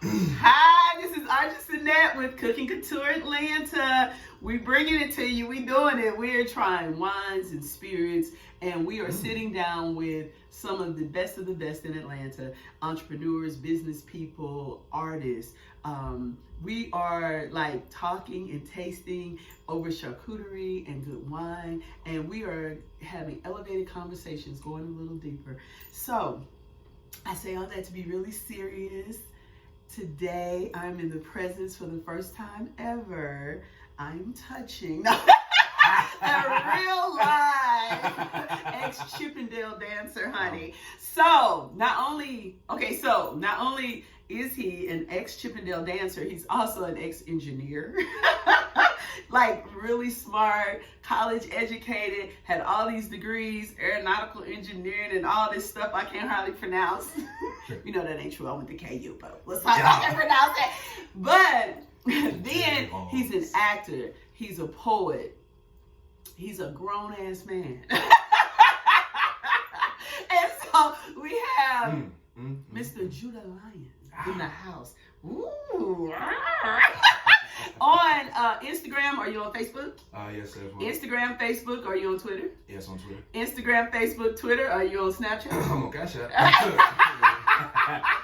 Hi, this is Artisanette with Cooking Couture Atlanta. We bringing it to you. We doing it. We're trying wines and spirits, and we are sitting down with some of the best in Atlanta. Entrepreneurs, business people, artists. We are like talking and tasting over charcuterie and good wine, and we are having elevated conversations, going a little deeper. So I say all that to be really serious. Today, I'm in the presence for the first time ever. I'm touching a real live ex-Chippendale dancer, honey. So not only is he an ex-Chippendale dancer, he's also an ex-engineer. Like really smart, college educated, had all these degrees, aeronautical engineering and all this stuff I can't hardly pronounce. You know that ain't true. I went to KU, but let's talk about that pronounce it. But then he's an actor, he's a poet, he's a grown ass man. And so we have Mr. Judah Lyons in the house. Ooh. On Instagram, are you on Facebook? Yes, sir. Instagram, Facebook, are you on Twitter? Yes, on Twitter. Instagram, Facebook, Twitter, are you on Snapchat? I'm on Cash App.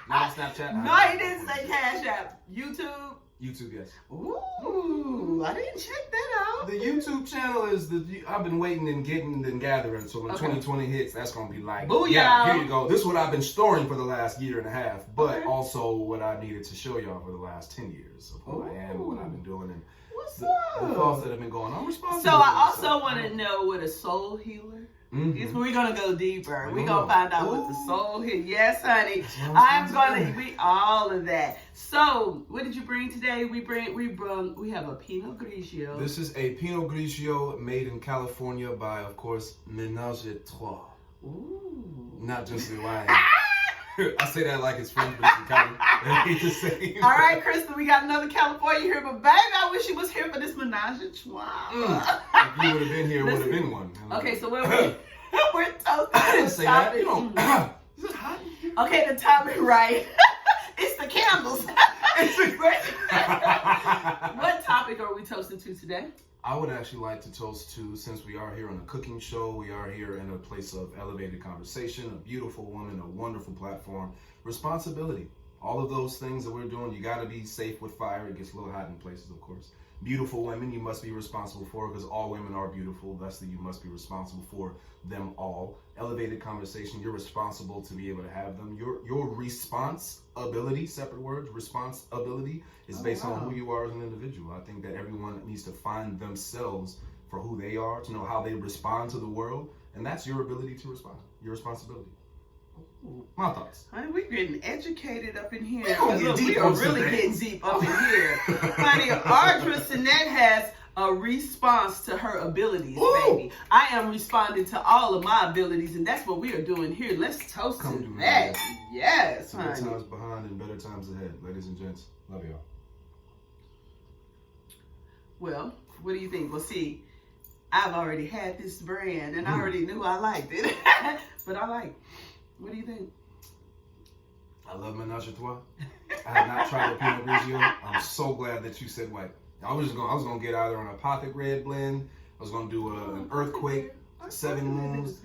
Not on Snapchat. No, he didn't say Cash App. YouTube? YouTube, yes. Ooh, I didn't check that out. The YouTube channel is I've been waiting and getting and gathering, so when 2020 hits, that's going to be like, booyah. Yeah, here you go. This is what I've been storing for the last year and a half, but also what I needed to show y'all for the last 10 years of who I am and what I've been doing and the thoughts that have been going on. So I also want to know what a soul healer is. We're going to go deeper. We're going to find out what the soul healer. Yes, honey. I'm going to be all of that. So, what did you bring today? We have a Pinot Grigio. This is a Pinot Grigio made in California by, of course, Ménage à Trois. Ooh. Not just the wine. I say that like it's French, but it's kind of ain't the same. All right, Krista, we got another California here, but baby, I wish you was here for this Ménage à Trois. If you would have been here, it would have been one. Okay, so we're toasting. I didn't say that. You don't. Is it hot? Okay, the topic, right? It's the candles. What topic are we toasting to today? I would actually like to toast to, since we are here on a cooking show, we are here in a place of elevated conversation, a beautiful woman, a wonderful platform, responsibility. All of those things that we're doing, you got to be safe with fire. It gets a little hot in places, of course. Beautiful women, you must be responsible for, because all women are beautiful. Thusly, you must be responsible for them all. Elevated conversation, you're responsible to be able to have them. Your responsibility, separate words, responsibility is based on who you are as an individual. I think that everyone needs to find themselves for who they are, to know how they respond to the world, and that's your ability to respond, your responsibility. Ooh. My thoughts. Honey, we're getting educated up in here. We are really getting deep up in here. Honey, Artisanette has a response to her abilities, baby. I am responding to all of my abilities, and that's what we are doing here. Let's toast to that. Yes, honey. Good times behind and better times ahead, ladies and gents. Love y'all. Well, what do you think? Well, see, I've already had this brand, and I already knew I liked it. But I like it. What do you think? I love Ménage à Trois. I have not tried the Pinot Grigio. I'm so glad that you said white. I was gonna get either an Apothic red blend. I was gonna do an Earthquake, 7 Moons.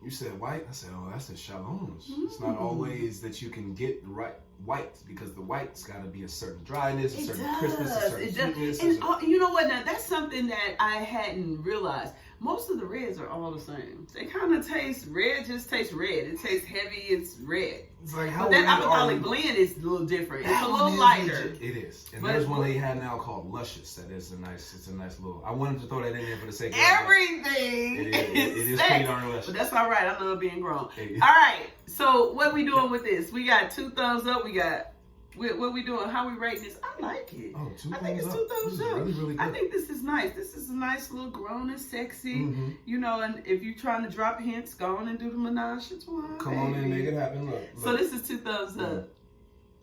You said white. I said, oh, that's the Chalons. It's not always that you can get the right white, because the white's got to be a certain dryness, a certain crispness, a certain sweetness. And you know what? Now that's something that I hadn't realized. Most of the reds are all the same. They kind of taste red. Just tastes red. It tastes heavy. It's red. It's like how but that apostolic blend is a little different. It's a little lighter. It is. And there's one they have now called Luscious. That is a nice little. I wanted to throw that in there for the sake of everything. It is pretty darn luscious. But that's all right. I love being grown. All right. So what we doing with this? We got 2 thumbs up. We got. What we doing? How we rating this? I like it. Oh, 2 thumbs up. I think it's 2 thumbs up. Really, really good. I think this is nice. This is a nice little grown and sexy. You know, and if you're trying to drop hints, go on and do the Ménage à Trois. Come on and make it happen. Look. So this is 2 thumbs up.